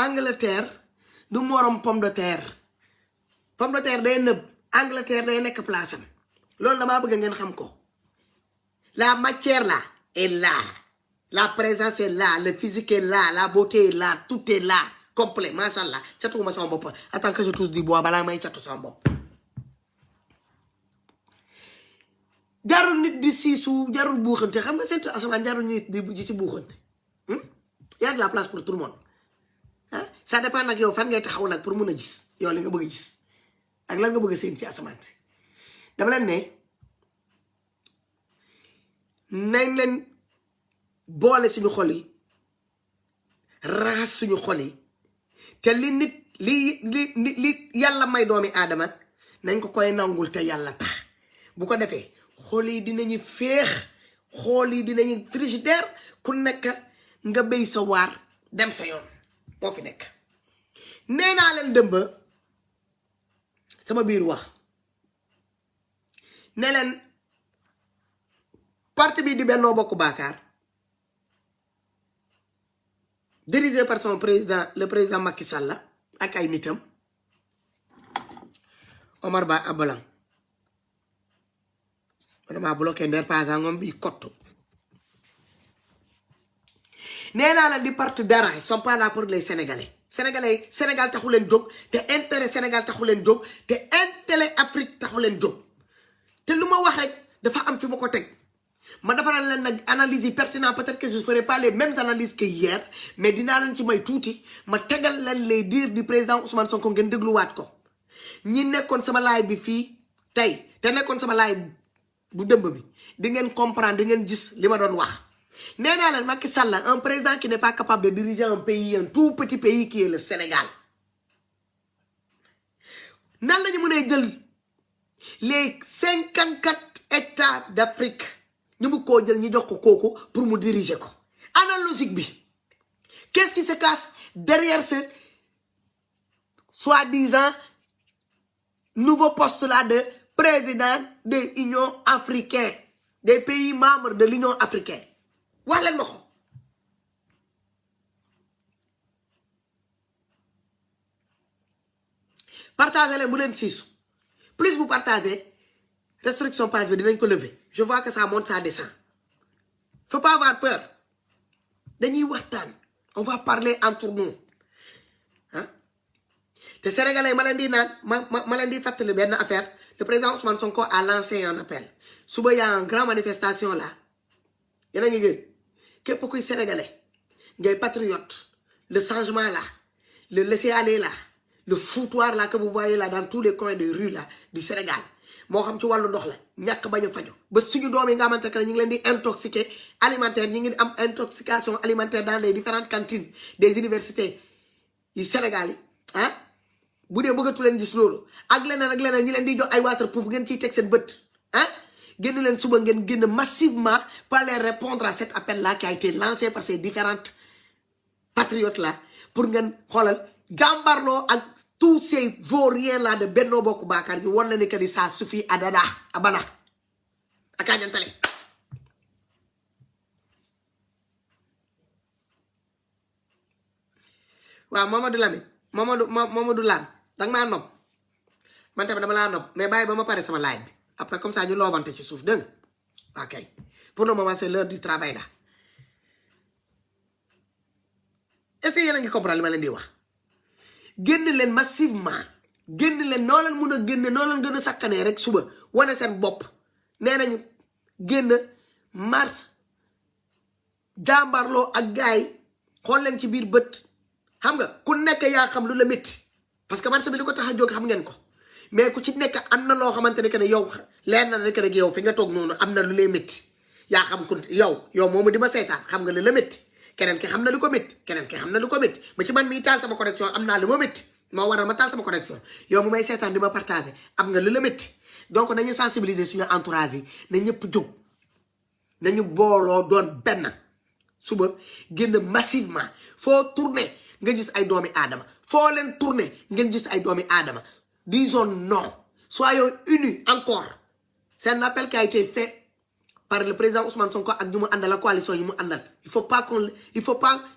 Angleterre du morom pomme de terre day nëb Angleterre day nekk place am loolu damaa bëgg ngeen xam ko la matière là est là la présence est là le physique est là la beauté est là tout est là complet machallah catuuma sama bopp attends que je touche du bois balaa may catu sama bopp jarul nit di siisu jarul buuxante xam nga seentu asamaan jarul nit di ci buuxante y a de la place pour tout le monde ah ça dépend nag yow fan ngay taxaw nag pour mun a gis yow li nga bëgg a gis ak lan nga bëgg a seen ci asamaan si dama leen ne nañ leen boole suñu xol yi raxas suñu xol yi te li nit li yàlla may doomi aadama nañ ko koy nangul te yàlla tax bu ko defee xol yi dinañu féex xol yi dinañu frigidaire ku nekk nga béy sa waar dem sa yoon moo fi nekk nee naa leen dëmb sama biir wax ne leen parti bi di Benno Bokk Yaakaar dirigé par son président le président Macky Sall ak ay nitam Omar Ba Abolan dama bloqué nder pasa ngom bi kottu nee naa la di parti dara ils sont pas là pour les Sénégalais Sénégal taxu leen jóg te intérêt Sénégal taxu leen jóg te intérêt Afrique taxu leen jóg te lu ma wax rek dafa am fi ma ko teg ma defaral leen nag analyse yi pertinent peut-être que je ne ferai pas les mêmes analyses que hier mais dinaa leen ci may tuuti ma tegal leen les dires du président Ousmane Sonko ngeen dégluwaat ko ñi nekkoon sama live bi fii tey te nekkoon sama live bu dëmb bi di ngeen comprendre di ngeen gis li ma doon wax nee naa leen Macky Sall un président qui n'est pas capable de diriger un pays un tout petit pays qui est le Sénégal nan lañu mën a jël les 54 États d'Afrique ñu mu koo jël ñu jox ko kooku pour mu diriger ko ana logique bi qu'est-ce qui se cache derrière ce soi-disant nouveau poste là de président de l'Union africaine des pays membres de l'Union africaine wax leen ma ko partagez leen bu leen siisu plus vous partagez restriction page bi dinañ ko lever je vois que ça monte ça descend faut pas avoir peur dañuy waxtaan on va parler entre nous ah te sénégalais ma leen di naan ma leen di fàttali benn affaire le président Ousmane Sonko a lancé un appel suba y a une grande manifestation là yéen a ngi gën képp kuy sénégalais ngay patriote le changement là le laisser aller là le foutoir là que vous voyez là dans tous les coins de rue là du Sénégal moo xam ci wàllu ndox la ñàkk bañ a faju ba suñu doom yi nga xamante ne ñu ngi leen di intoxiqué alimentaire ñu ngi am intoxication alimentaire dans les différentes cantines des universités yu Sénégal yi ah bu dee bëggatu leen gis loolu ak leneen ñi leen di jox ay waterproof ngeen ciy teg seen bët ah génn leen suba ngeen génn massivement pour aller répondre à cet appel là qui a été lancé par ces différentes patriotes là pour ngeen xoolal jàmbarloo ak tous ces vauriens là de Benno Bokk Yaakaar ñu won na ne que ça suffit abana ak añantale waaw Mamadou Lamine Mamadou Lam danga maa nopp man tamit dama laa nopp mais bàyyi ba ma pare sama live bi après comme ça ñu loovante ci suuf dégg nga ok pour le moment c'est l'heure du travail là est-ce que yéen a ngi comprendre li ma leen di wax génn leen massivement génn leen noo leen mun a génne noo leen gën a sakkanee rek suba wane seen bopp nee nañu génn mars jàmbarloo ak gars yi xool leen ci biir bët xam nga ku nekk yaa xam lu la métti parce que mars bi li ko tax a jóg xam ngeen ko mais ku ci nekk am na loo xamante ne que ne yow leer na ne que ne yow fi nga toog noonu am na lu lay métti yaa xam ku yow moomu di ma seetaan xam nga lu la métti keneen ki xam na lu ko métti keneen ki xam na lu ko métti ba ci man mii taal sama connexion am naa lu ma métti moo waral ma taal sama connexion yow mu may seetaan di ma partagé am nga lu la métti donc nañu sensibiliser suñu entourage yi na ñëpp jóg nañu booloo doon benn suba génn massivement foo tourner nga gis ay doomi aadama foo leen tourner ngeen gis ay doomi aadama disons non soyons unis encore c'est un appel qui a été fait par le président Ousmane Sonko ak ñu mu àndal la coalition yi mu àndal il faut pas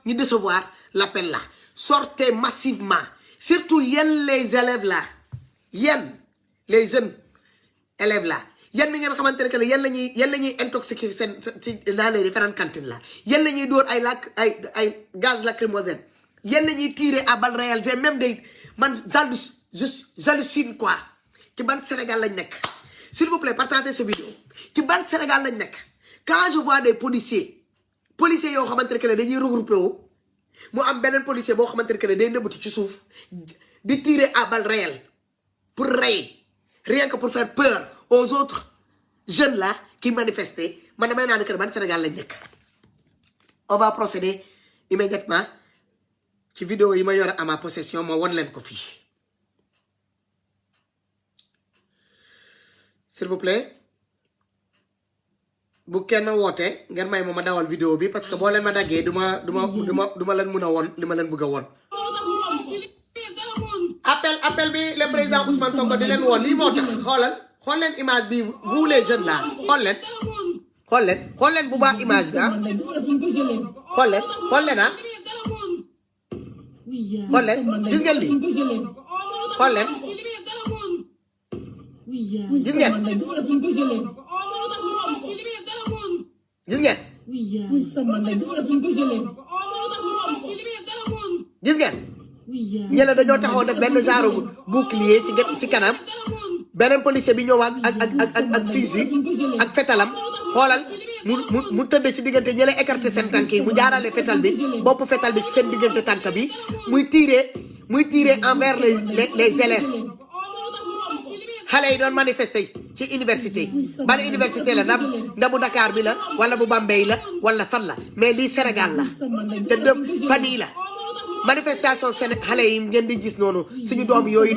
ñu décevoir l'appel là sortez massivement surtout yéen les élèves là yéen les jeunes élèves là yéen mi ngeen xamante ne que yéen la ñuy intoxiqué seen ci dans les différentes cantines là yéen la ñuy dóor ay gaz lacrymogène yéen la ñuy tirer à balles réelles j'ai même des man j'hallucine quoi ci ban Sénégal lañ nekk s'il vous plaît partagez cette vidéo ci ban Sénégal lañ nekk quand je vois des policiers yoo xamante ne que dañuy regroupé wu mu am beneen policier boo xamante ne que day nëbbatu ci suuf di tirer à balles réelles pour rey rien que pour faire peur aux autres jeunes là qui manifestaient man damay naa ne que ban Sénégal lañ nekk. On va procéder immédiatement ci vidéo yi ma yore à ma possession ma won leen ko fii s'il vous plaît bu kenn woote ngeen may ma dawal vidéo bi parce que boo leen ma daggee duma leen mun a won li ma leen bëgg a won. appel bi le président Ousmane Sonko di leen woon lii moo tax xool leen image bi vous les jeunes là xool leen bu baax image bi ah xool leen ah xool leen gis ngeen lii xool leen gis ngeen ñële dañoo taxaw nag benn genre bouclier ci kanam beneen policier bi ñëw ak fusil ak fetalam xoolal mu tëdd ci diggante ñële écarté seen tànk yi mu jaarale fetal bi bopp fetal bi ci seen diggante tànk bi muy tirer envers les élèves xale yi doon manifester ci université ban université la ndax bu Dakar bi la wala bu Bambey la wala fan la mais lii Sénégal la te fan yii la manifestation seen xale yi ngeen di gis noonu suñu doom yooyu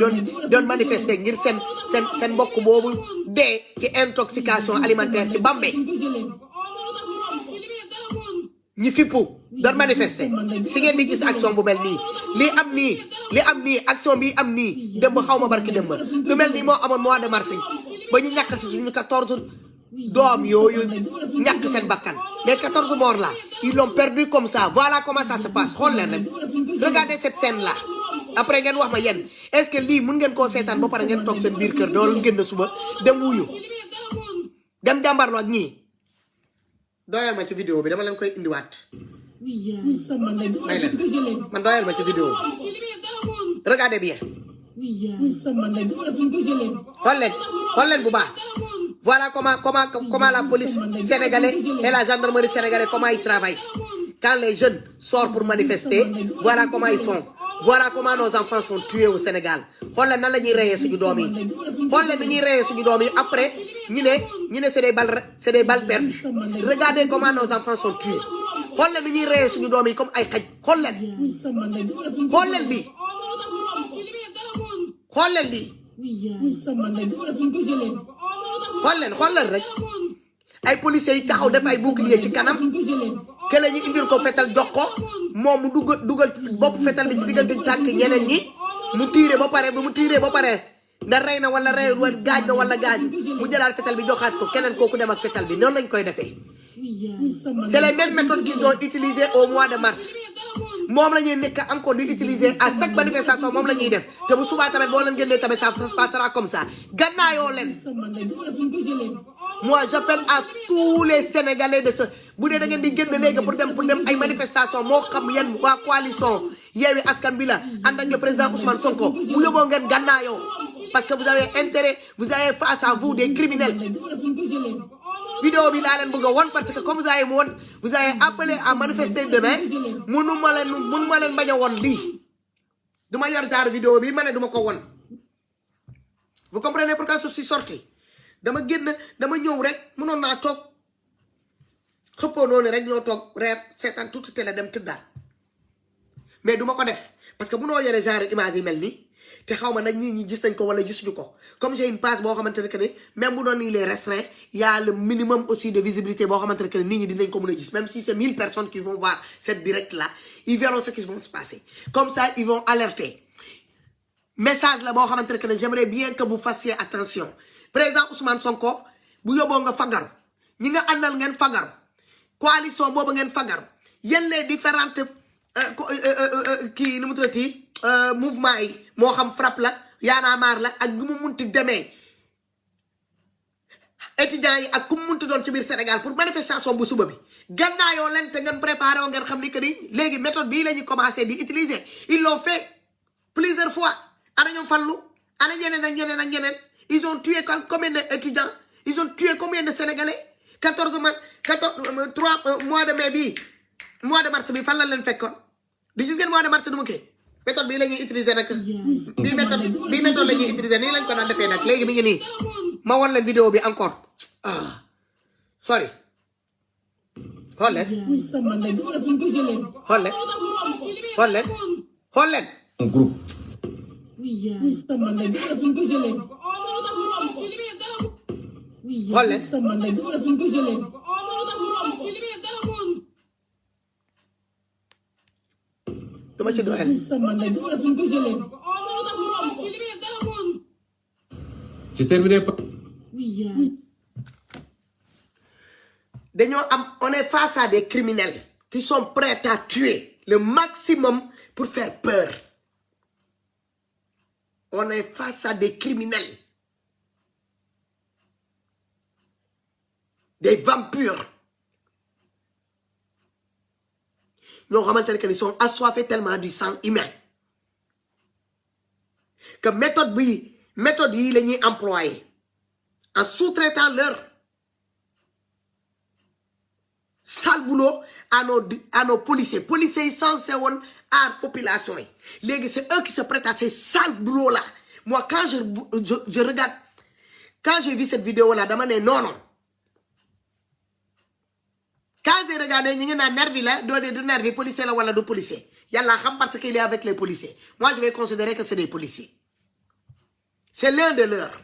doon manifester ngir seen mbokk boobu dee ci intoxication alimentaire ci Bambey ñi fippu doon manifester si ngeen di gis action bu mel nii li am nii action bi am nii démb xaw ma barki démb lu mel nii moo amoon mois de mars ba ñu ñàkk si suñu 14 doom yooyu ñàkk seen bakkan les 14 morts là ils l'ont perdu comme ça voilà comment ça se passe xool leen rek regardez cette scène là après ngeen wax ma yéen est-ce que lii mun ngeen koo seetaan ba pare ngeen toog seen biir kër doon génn suba dem wuyu dem jàmbarloo ak ñii doyal ma ci vidéo bi dama leen koy indiwaat may leen man doyal ma ci vidéo bi regardez bien xool leen bu baax voilà comment la police sénégalaise et la gendarmerie sénégalaise comment ils travaillent quand les jeunes sortent pour manifester voilà comment ils font voilà comment nos enfants sont tués au Sénégal xool leen nan la ñuy reyee suñu doom yi xool leen ni ñuy reyee suñu doom yi après ñu ne c'est des balles perdues regardez comment nos enfants sont tués xool leen ni ñuy reyee suñu doom yi comme ay xaj xool leen lii xool leen rek ay policiers yi taxaw def ay bouclier ci kanam ke la ñu indil ko fetal jox ko moom mu dugal bopp fetal bi ci diggante tànk ñeneen ñi mu tiire ba pare ndax rey na wala rey wala gaañ na wala gaañ mu jëlaat fetal bi joxaat ko keneen kooku dem ak fetal bi noonu lañ koy defee c'est les mêmes méthodes qu'ils ont utilisées au mois de mars moom la ñuy nekk encore di utiliser à chaque manifestation moom la ñuy def te bu subaa tamit boo leen génnee tamit ça se passera comme ça gannaayoo leen. Moi j'appelle à tous les Sénégalais de ce bu dee da ngeen di génn léegi pour dem ay manifestation moo xam yéen waa coalition Yewwi Askan Wi la ànd ak le président Ousmane Sonko bu yóbboo ngeen gannaayoo parce que vous avez intérêt vous avez face à vous des criminels. Vidéo bi laa leen bëgg a won parce que comme vous avez appelé à manifester demain mënuma leen bañ a won lii duma yor jaar vidéo bi ma ne duma ko won. Vous comprenez pourquoi je suis sorti dama ñëw rek mënoon naa toog xëppoo noonu rek ñoo toog reer seetaan tuuti télé dem tëddaat mais duma ko def parce que mënoo yore genre image yi mel nii te xaw ma nag ñi gis nañ ko wala gisuñu ko comme j'ai une page boo xamante ne que ne même bu doon il est restreint y a le minimum aussi de visibilité boo xamante ne que ne nit ñi dinañ ko mën a gis même si c'est 1000 personnes qui vont voir cette direct là ils verront ce qui va se passer comme ça ils vont alerter message la boo xamante ne que ne j'aimerais bien que vous fassiez attention président Ousmane Sonko bu yóbboo nga fagaru ñi nga àndal ngeen fagaru coalition boobu ngeen fagaru yéen les différentes kii nu mu tuddati mouvement yi moo xam frappe la yaana maar la ak gu mu munti demee étudiants yi ak ku mu munti doon ci biir Sénégal pour manifestation bu suba bi gannaayoo leen te ngeen préparé woo ngeen xam ni que ni léegi méthode bii la ñu commencé di utiliser ils l'ont fait plusieurs fois ana ñoom fallu ana ñeneen ak ñeneen ak ñeneen ils ont tué combien d'étudiants ils ont tué combien de Sénégalais 3 mois de mai bii mois de mars bi fan la leen fekkoon di gis ngeen mois de mars du mu kii méthode bii la ñuy utiliser nag bii méthode la ñuy utiliser nii lañ ko daan defee nag léegi mi ngi nii ma won leen vidéo bi encore sorry xool leen groupe xool leen dama ci doyal j'ai terminé par dañoo am on est face à des criminels qui sont prêts à tuer le maximum pour faire peur on est face à des criminels des vampires ñoo xamante ne que ils sont assoiffés tellement du sang humain que méthode yi la ñuy employer en sous-traitant leur sale boulot à nos policiers yi censé woon aar population yi léegi c'est eux qui se prêtent à ces sales boulots là moi quand je regarde quand j'ai vu cette vidéo là dama ne non quand j'ai regardé ñu ngi naan nervi la du nervi policier la wala du policier yàlla xam parce qu'il est avec les policiers moi je vais considérer que c'est des policiers c'est l'un de leurs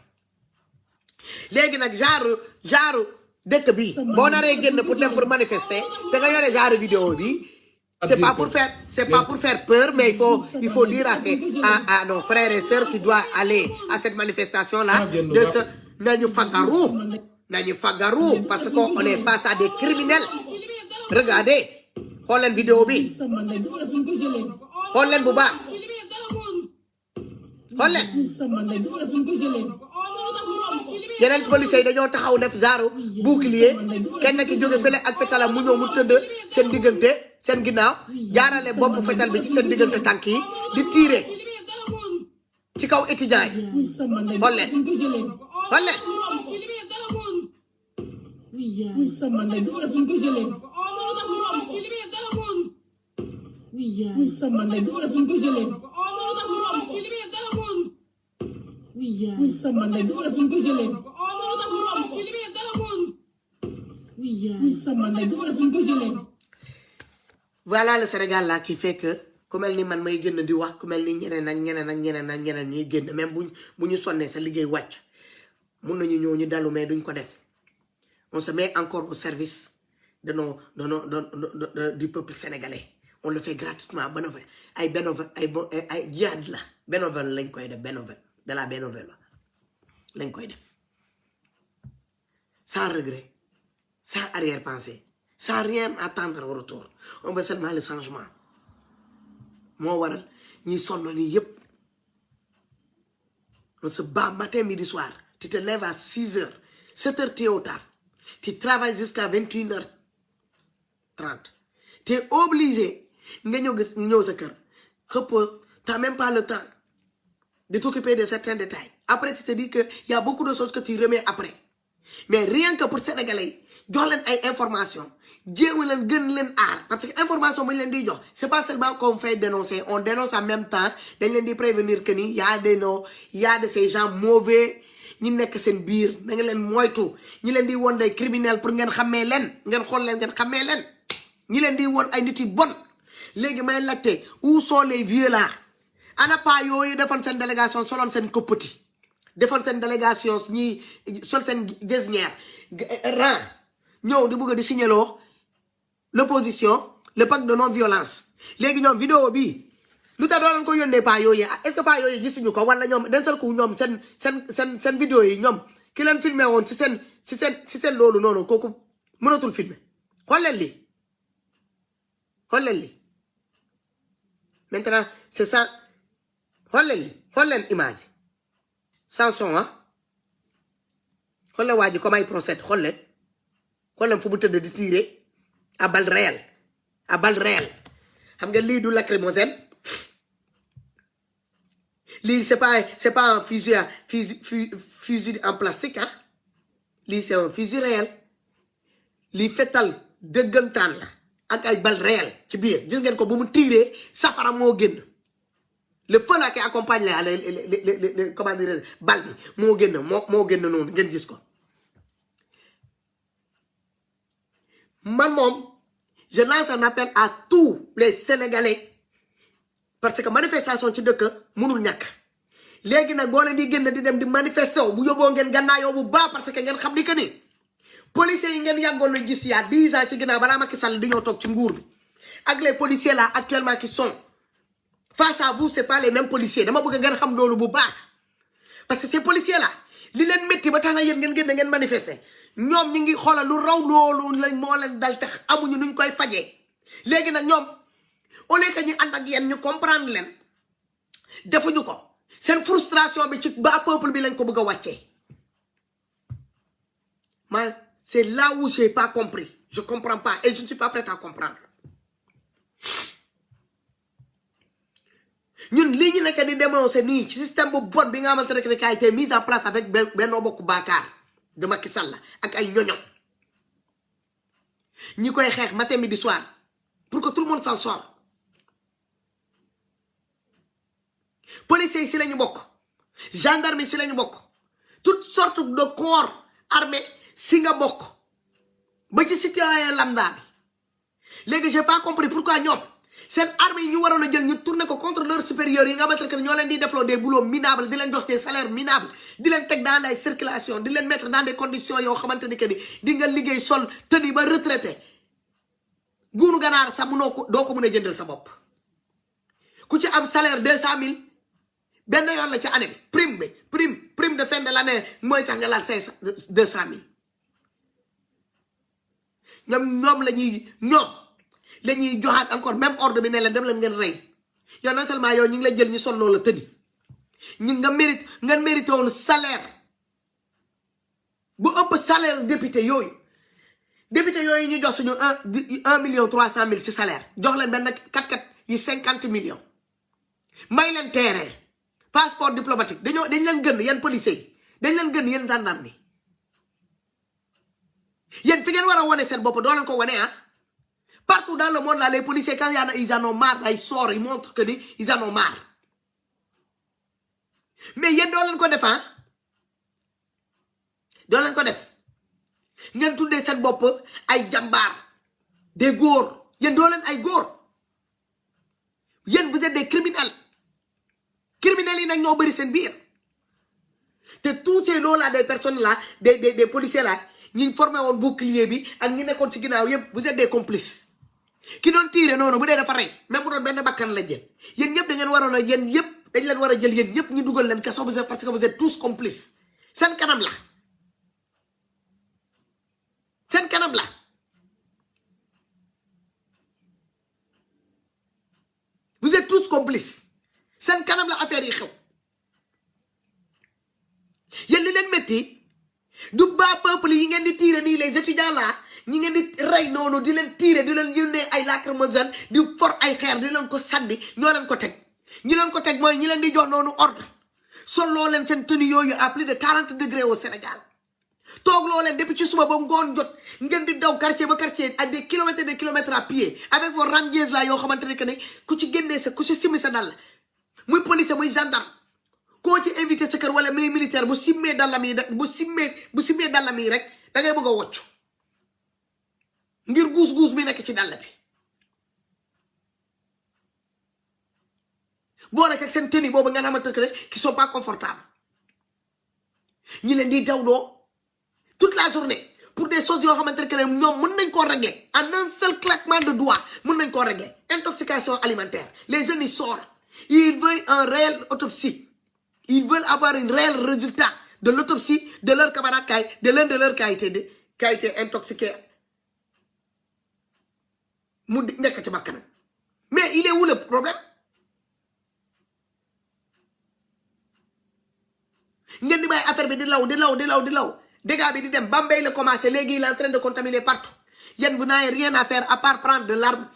léegi nag genre dëkk bi boo naree génn pour dem pour manifester te nga yore genre vidéo bi c'est pas pour faire peur mais il faut dire à nos frères et sœurs qui doivent aller à cette manifestation là de se nañu fagaru parce que on est face à des criminels regardez xool leen vidéo bi xool leen bu baax xool leen yeneen policiers yi dañoo taxaw def genre bouclier kenn ki jóge fële ak fetala mu ñëw mu tëdd seen diggante seen ginnaaw jaarale bopp fetal bi ci seen diggante tànk yi di tirer ci kaw étudiants yi xool leen xool leen voilà le Sénégal là qui fait que ku mel ni man may génn di wax ku mel ni ñeneen ak ñeneen ak ñeneen ak ñeneen ñuy génn même bu ñu sonnee sa liggéey wàcc mun nañu ñëw ñu dalu mais duñ ko def on se met encore au service du peuple sénégalais on le fait gratuitement bénévole ay jihaad la bénévole lañ koy def bénévole de la bénévole lañ koy def sans regret sans arrière-pensée sans rien attendre au retour on veut seulement le changement moo waral ñiy sonn nii yëpp on se bat matin midi soir tu te lèves à 6 heures 7 heures tu es au taf tu travailles jusqu'à 21h30 tu es obligé nga ñëw sa kër xëppoo t'as même pas le temps de t'occuper de certains détails après tu te dis que y a beaucoup de choses que tu remets après mais rien que pour sénégalais jox leen ay information jéem leen gën leen aar parce que information bu ñu leen di jox c'est pas seulement qu'on fait dénoncer on dénonce en même temps dañ leen di prévenir que ni y a de ces gens mauvais ñi nekk seen biir da nga leen moytu ñi leen di woon day criminel pour ngeen xamee leen ngeen xool leen ngeen xamee leen ñi leen di woon ay nit yu bon léegi may laajte où sont les vieux là ana pas yooyu defoon seen délégation soloon seen koppati defoon seen délégation ñi sol seen gestionnaire rang ñëw di bëgg di signaloo l'opposition le pacte de non violence léegi ñoom vidéo bi lu tax doon ko yónnee pas yooyu est-ce que pas yooyu gisuñu ko wala ñoom den sal ko ñoom seen vidéo yi ñoom ki leen filmé woon si seen loolu noonu kooku mënatul filmé xool leen lii Maintenant, c'est ça. Hollen image. Samson, hein? Hollen wadi comment il procède, Hollen faut bouter de tirer à balle réelle. À balle réelle. Xam nga li du lacrymogène. Li c'est pas un fusil en plastique, hein? Li c'est un fusil réel. Li fetal deugantan la ak ay balle réelle ci biir. Gis ngeen ko bu mu tirer safara mo génn. Le feu là qui accompagne les comment dire balle bi moo génn noonu ngeen gis ko. Man moom je lance un appel à tous les Sénégalais parce que manifestation ci dëkk mënul ñàkk léegi nag boo leen di génn di dem di manifester bu yóbboo ngeen gannaayoo bu baax parce que ngeen xam ni que ni policiers yi ngeen yàggoon na gis yaa 10 ans ci ginnaaw balaa Macky Sall di ñoo toog ci nguur bi ak les policiers là actuellement qui sont face à vous c'est pas les mêmes policiers dama bëgg ngeen xam loolu bu baax parce que ces policiers là li leen métti ba tax na yéen ngeen génn ngeen manifester ñoom ñi ngi xoolal lu raw loolu lañ moo leen dal tax amuñu nuñ koy fajee léegi nag ñoom au lieu que ñu ànd ak yéen ñu comprendre leen defuñu ko seen frustration bi ci ba peuple bi lañ ko bëgg a wàccee mais c'est là où j'ai pas compris je comprends pas et je ne suis pas prêt à comprendre ñun lii ñu nekk di dénoncer nii ci système bu bon bi nga xamante ne qui a été mis en place avec Benno Bokk Yaakaar de Macky Sall ak ay ñoñom ñi koy xeex matin midi soir pour que tout le monde s'en sorte policiers yi si lañu bokk gendarme yi si lañu bokk toutes sortes de corps armés si nga bokk ba ci citoyen lambda bi léegi j'ai pas compris pourquoi ñoom seen armée yi ñu waroon a jël ñu tourner ko contre leurs supérieurs yi nga xamante ne ñoo leen di defloo des boulots minables di leen jox des salaires minables di leen teg dans la circulation di leen mettre dans des conditions yoo xamante ni que ni di nga liggéey sol tenue ba retraité guunu ganaar sax munoo ko doo ko mën a jëndal sa bopp ku ci am salaire 200 000 benn yoon la ci année bi prime de fin de l'année mooy tax nga laal 200 000 ñoom la ñuy joxaat encore même ordre bi ne leen dem leen ngeen rey yow non seulement yow ñu ngi la jël ñu sol loolu la tëddi ñu nga mérité woon salaire bu ëpp salaire député yooyu ñu jox suñu 1,3 million ci salaire jox leen benn 4x4 yi 50 millions may leen terrain passeport diplomatique dañ leen gën yeen policiers yi dañ leen gën yeen gendarme bi yeen fi ngeen war a wane seen bopp doo leen ko wane partout dans le monde là les policiers quand ils en ont marre ils sortent ils montrent que ils en ont marre mais yeen doo leen ko def doo leen ko def ngeen tuddee seen bopp ay jàmbaar des góor yeen doo leen ay góor yeen vous êtes des criminels yi nag ñoo bëri seen biir te tous ces lots là des personnes là des policiers là ñi formé woon bouclier bi ak ñi nekkoon ci ginnaaw yëpp vous êtes des complices ki doon tiire noonu bu dee dafa rey même bu doon benn bakkan la jël yéen ñëpp da ngeen waroon a yéen yëpp dañ leen war a jël yéen ñëpp ñu dugal leen kaso parce que vous êtes tous complices seen kanam la vous êtes tous complices seen kanam la affaire yi xew yéen li leen métti du baa peuple yi ngeen di tiire nii les étudiants là ñi ngeen di rey noonu di leen tiire di leen yónnee ay lacrymogène di for ay xeer di leen ko sànni ñoo leen ko teg ñi leen ko teg mooy ñi leen di jox noonu ordre solloo leen seen tenue yooyu à plus de 40 degrés au Sénégal toog loo leen depuis ci suba ba ngoon jot ngeen di daw quartier ba quartier à des kilomètres à pied avec vos rangers là yoo xamante ne que ne ku ci génnee sa ku ci simmi sa dal muy policier muy gendarme koo ci invité sa kër wala muy militaire bu simmee dallam yi bu simmee dallam yi rek da ngay bëgg a woccu ngir guus bi nekk ci dàll bi boole ak seen tenue boobu nga xamante ne qui sont pas confortables ñi leen di dawloo toute la journée pour des choses yoo xamante ne ñoom mën nañ koo régler en un seul claquement de doigts mën nañ koo régler intoxication alimentaire les jeunes ils sortent ils veulent un réel autopsie ils veulent avoir un réel résultat de l'autopsie de leur camarade de l'un de leurs qui a été intoxiqué mu nekk ci bakkanam mais il est où le problème ngeen di bàyyi affaire bi di law dégâts bi di dem Bambey la commencé léegi il est en train de contaminer partout yéen vous n'avez rien à faire à part prendre de l'arme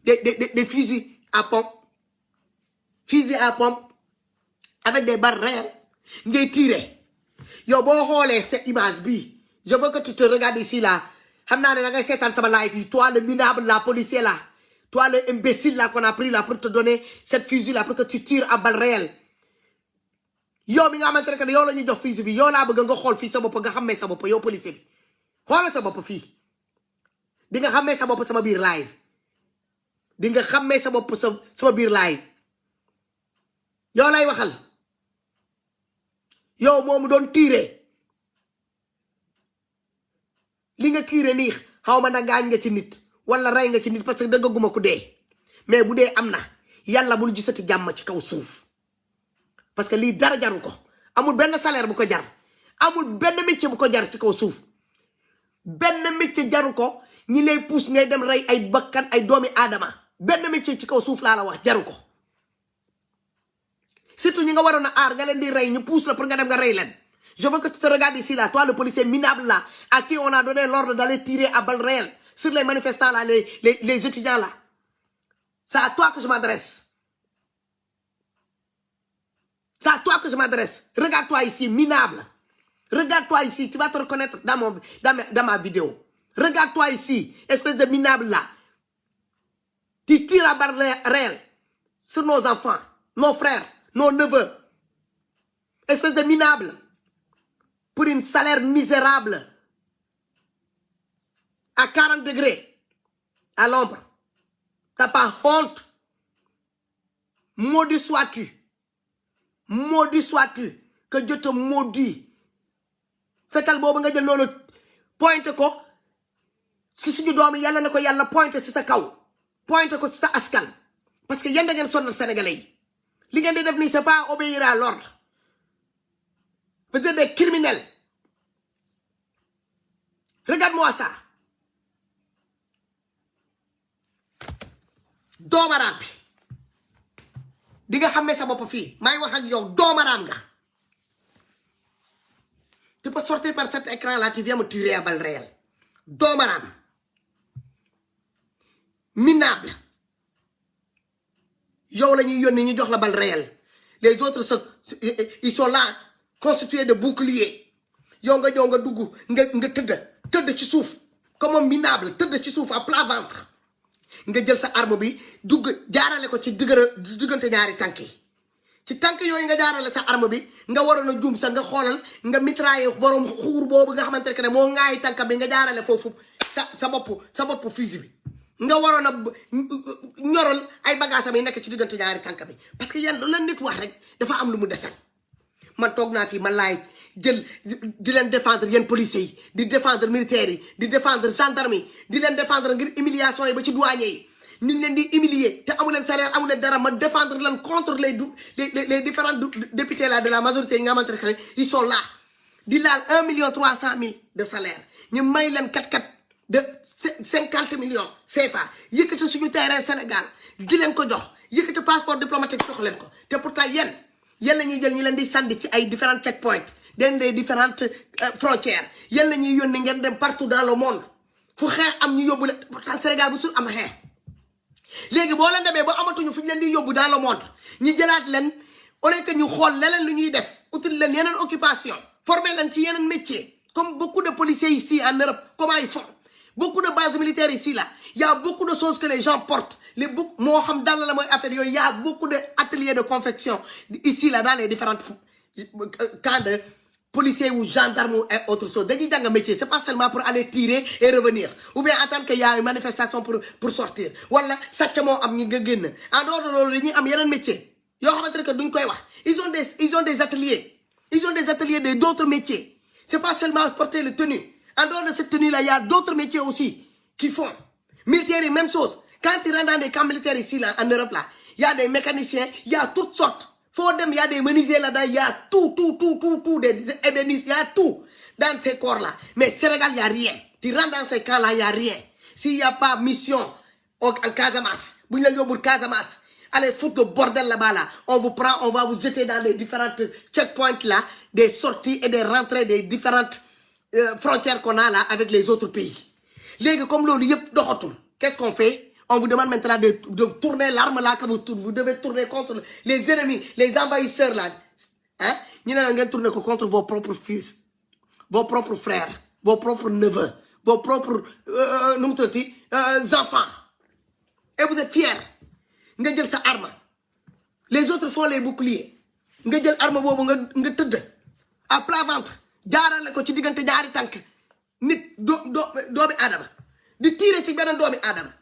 des fusils à pompe avec des balles réelles ngay tirer yow boo xoolee cette image bi je veux que tu te regardes ici là xam naa ne da ngay seetaan sama live yi toi le minable la policier là toi le imbécile là qu'on a pris là pour te donner cette fusil là pour que tu tires à balles réelles yow mi nga xamante ne que yow la ñuy jox fusil bi yow laa bëgg nga xool fii sa bopp nga xammee sa bopp yow policier bi xoolal sa bopp fii di nga xammee sa bopp sama biir live di nga xammee sa bopp sama biir live yow lay waxal yow moomu doon tiire li nga tiire nii xaw ma na gaañ nga ci nit wala rey nga ci nit parce que dëggaguma ku dee mais bu dee am na yàlla bul gisati jàmm ci kaw suuf parce que lii dara jaru ko amul benn salaire bu ko jar amul benn métier bu ko jar ci kaw suuf benn métier jaru ko ñi lay pousse ngay dem rey ay bakkan ay doomi aadama benn métier ci kaw suuf laa la wax jaru ko surtout ñi nga waroon a aar nga leen di rey ñu pousse la pour nga dem nga rey leen. Je veux que tu te regardes ici là, toi le policier minable là, à qui on a donné l'ordre d'aller tirer à balles réelles sur les manifestants là, les étudiants là. C'est à toi que je m'adresse. C'est à toi que je m'adresse. Regarde-toi ici, minable. Regarde-toi ici, tu vas te reconnaître dans ma vidéo. Regarde-toi ici, espèce de minable là. Tu tires à balles réelles sur nos enfants, nos frères, nos neveux. Espèce de minable. Pour un salaire misérable. À 40 degrés. À l'ombre. T'as pas honte. Maudit sois-tu. Maudit sois-tu. Que Dieu te maudit. Fetal boobu nga jël loolu pointe ko si suñu doom yàlla na ko yàlla pointe si sa kaw pointe ko si sa askan parce que yéen da ngeen sonal sénégalais yi li ngeen di def nii c'est pas obéir à l'ordre. Vous êtes des criminels. Regarde-moi ça. Doomaraam bi di nga xamee sa bopp fii maay wax ak yow doomaraam nga. Tu peux sortir par cet écran là, tu viens me tirer à balles réelles. Doomaraam. Minable. Yow la ñuy yónni ñu jox la balle réelle. Les autres ils sont là constitués de boucliers. Yow nga dugg nga tëdd ci suuf comme un minable tëdd ci suuf à plat ventre. Nga jël sa arme bi dugg jaarale ko ci diggante ñaari tànk yi. Ci tànk yooyu nga jaarale sa arme bi nga waroon a juum sax nga xoolal nga mitrailler borom xuur boobu nga xamante ne moo ŋaayi tànk bi nga jaarale foofu sa bopp fusil bi nga waroon a ñoral ay bagages yi nekk ci diggante ñaari tànk bi parce que yéen lu leen nit wax rek dafa am lu mu desal. Man toog naa fii man laay jël di leen défendre yéen policiers yi di défendre militaires yi di défendre gendarmes yi di leen défendre ngir humiliation yi ba ci douaniers yi. Ñu leen di humilier te amu leen salaire amu leen dara ma défendre leen contre les différents députés là de la majorité yi nga xamante ne ils sont là di laal 1,3 million de salaire ñu may leen kat de 50 millions CFA yëkkati suñu terrain Sénégal di leen ko jox yëkkati passeport diplomatique jox leen ko te pourtant yéen la ñuy jël ñu leen di sandi ci ay différents checkpoints den des différentes frontières yéen la ñuy yónni ngeen dem partout dans le monde fu xeex am ñu yóbbu leen pourtant Sénégal bu sul am xeex. Léegi boo leen demee ba amatuñu fu ñu leen di yóbbu dans le monde ñu jëlaat leen au lieu que ñu xool leneen lu ñuy def util leen yeneen occupation former leen ci yeneen métier comme beaucoup de policiers ici en Europe comment ils font beaucoup de bases militaires ici là il y a beaucoup de choses que les gens portent moo xam dal la mooy affaire yooyu il y a beaucoup de ateliers de confection ici là dans les différents camps de policiers ou gendarmes ou autre chose dañuy jàng métier c'est pas seulement pour aller tirer et revenir ou bien attendre qu'il y a une manifestation pour sortir wala sàcc moo am ñi nga génn en dehors de loolu dañuy am yeneen métier yoo xamante ne que duñ koy wax ils ont des ateliers d'autres métiers c'est pas seulement porter le tenue en dehors de cette tenue là il y a d'autres métiers aussi qui font militaires yi même chose quand tu rentres dans des camps militaires ici là en Europe là il y a des mécaniciens il y a toutes sortes. Faut dem, il y a des menuisiers là-dedans, il y a tout, des ébénistes, il y a tout dans ces corps-là. Mais Sénégal, il n'y a rien. Tu rentres dans ces camps-là, il n'y a rien. S'il n'y a pas mission en Casamance, Casamance, allez foutre le bordel là-bas là. On vous prend, on va vous jeter dans les différentes checkpoints là, des sorties et des rentrées des différentes frontières qu'on a là avec les autres pays. Les comme l'on qu'est-ce qu'on fait? On vous demande maintenant de tourner l'arme là que vous devez tourner contre les ennemis, les envahisseurs là. Hein? Vous n'avez tourner contre vos propres fils, vos propres frères, vos propres neveux, vos propres enfants. Et vous êtes fiers. Vous avez sa arme. Les autres font les boucliers. Vous avez l'arme, vous avez à plat ventre. Jaarale ko ci digante jaari tank nit doomi adama di tirer ci benen doomi adama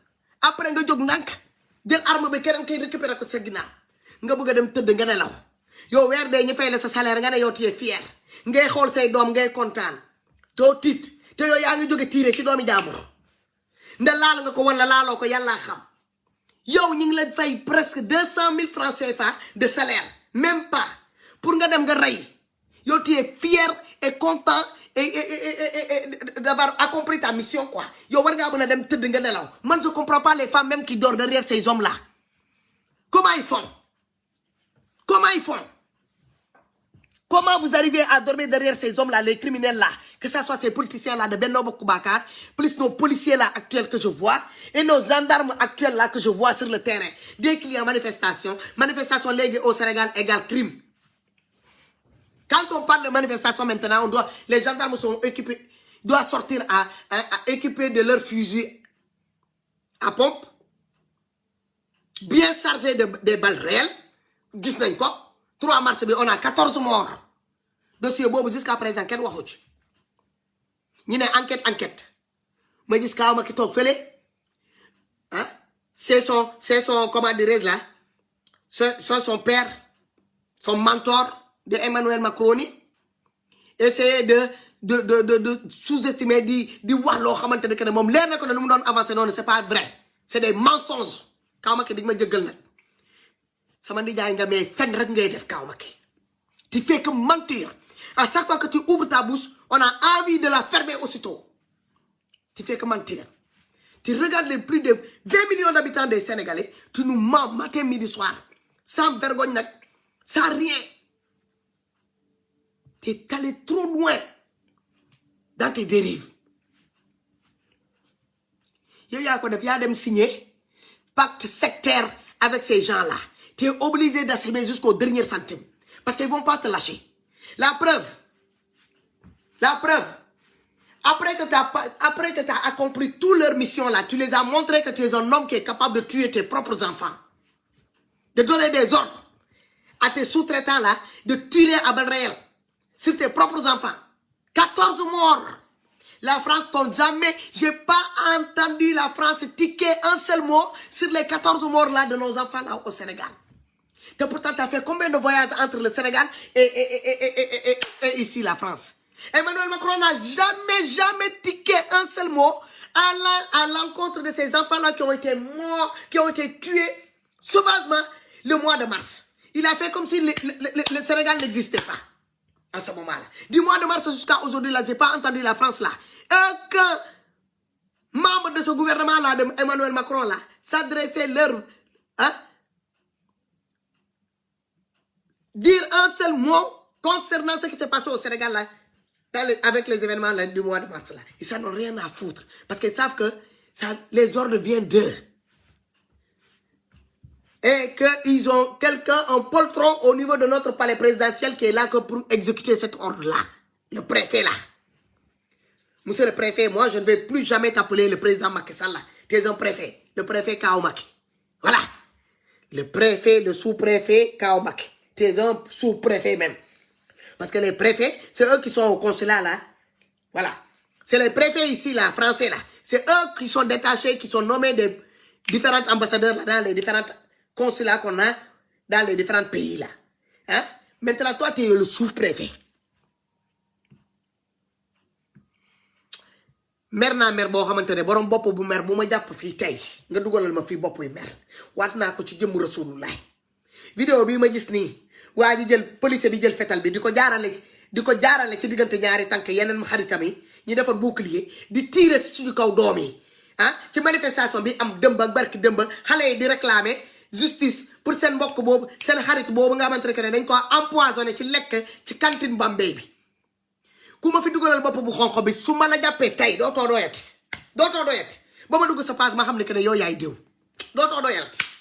après nga jog ndank jël arme bi keneen kay récupérer ko sa ginaaw nga bëgg dem teud nga nelaw yow weer dé ñu fay la sa salaire nga né yow tiyé fier ngay xol say doom ngay contane to tit te yow ya nga joggé tirer ci doomi jaambur nda laal nga ko wala laalo ko yalla xam yow ñi ngi la fay presque 200 000 francs CFA de salaire même pas pour nga dem nga ray yow tiyé fier et content et d'avoir accompli ta mission quoi. Yo war nga mëna dem teud nga nelaw. Man je comprends pas les femmes même qui dorment derrière ces hommes là. Comment ils font? Comment ils font? Comment vous arrivez à dormir derrière ces hommes là, les criminels là, que ça soit ces politiciens là de Benno Bokk Yakaar, plus nos policiers là actuels que je vois et nos gendarmes actuels là que je vois sur le terrain. Dès qu'il y a manifestation légale au Sénégal égale crime. Quand on parle de manifestation maintenant, les gendarmes sont équipés, doivent sortir à équipés de leurs fusils à pompe, bien chargés des balles réelles. 3 mars, on a 14 morts. Dossier Bobo jusqu'à présent, quel waxu ci. Ñu né enquête. Mais jusqu'à ma ki tok félé. Hein? C'est son comment dirais-je là? C'est son père, son mentor de Emmanuel Macron, essayer de sous-estimer di wax lo xamantene que mom leer na ko ne lu mu doon avancer non c'est pas vrai, c'est des mensonges. Kawmaki dig ma jëggal nak sama ndijaay nga mais fen rek ngay def Kawmaki, tu fais que mentir. À chaque fois que tu ouvres ta bouche on a envie de la fermer aussitôt. Tu fais que mentir. Tu regardes les plus de 20 millions d'habitants des Sénégalais, tu nous mens matin midi soir sans vergogne nak, sans rien. T'es allé trop loin dans tes dérives. Yo ya ko def ya dem signer pacte sectaire avec ces gens-là. Tu es obligé d'assumer jusqu'au dernier centime parce qu'ils vont pas te lâcher. La preuve. Après que tu as accompli toute leur mission là, tu les as montré que tu es un homme qui est capable de tuer tes propres enfants. De donner des ordres à tes sous-traitants là de tirer à balles réelles sur tes propres enfants. 14 morts. La France tombe jamais. J'ai pas entendu la France tiquer un seul mot sur les 14 morts là de nos enfants là au Sénégal. Et pourtant, tu as fait combien de voyages entre le Sénégal et ici la France? Emmanuel Macron n'a jamais tiqué un seul mot à l'encontre de ces enfants là qui ont été morts, qui ont été tués sauvagement le mois de mars. Il a fait comme si le Sénégal n'existait pas. À ce moment-là. Du mois de mars jusqu'à aujourd'hui, là, j'ai pas entendu la France, là. Aucun membre de ce gouvernement, là, de Emmanuel Macron, là, s'adresser leur, hein, dire un seul mot concernant ce qui s'est passé au Sénégal, là, avec les événements, là, du mois de mars, là. Ils n'en ont rien à foutre. Parce qu'ils savent que les ordres viennent d'eux. Et qu'ils ont quelqu'un, un poltron au niveau de notre palais présidentiel qui est là que pour exécuter cet ordre-là. Le préfet là. Monsieur le préfet, moi je ne vais plus jamais t'appeler le président Macky Sall là. Tu es un préfet. Le préfet Kawmaki. Voilà. Le préfet, le sous-préfet Kawmaki. Tu es un sous-préfet même. Parce que les préfets, c'est eux qui sont au consulat là. Voilà. C'est les préfets ici là, français là. C'est eux qui sont détachés, qui sont nommés des différents ambassadeurs là, dans les différentes consulat qu'on a dans les différents pays là. Hein? Maintenant, toi, tu es le sous-préfet. Mer naa mer boo xamante ne borom bopp bu mer bu ma jàpp fii tey nga dugalal ma fii bopp yu mer waat naa ko ci jëmm Rasulullah. Vidéo bii ma gis nii waa ji jël police bi jël fetal bi di ko jaarale ci diggante ñaari tànk yeneen ma xaritam yi ñu defar bouclier di tirer ci suñu kaw doom yi ah ci manifestation bi am dëmb ak barki dëmb xale yi di réclamer justice pour seen mbokk boobu seen xarit boobu nga xamante ne dañ ko empoisonné ci lekk ci cantine Bambey bi ku ma fi dugalal bopp bu xonq bi su ma la jàppee tey dootoo doyati ba ma dugg sa page ma xam ne que ne yow yaay diw dootoo doyati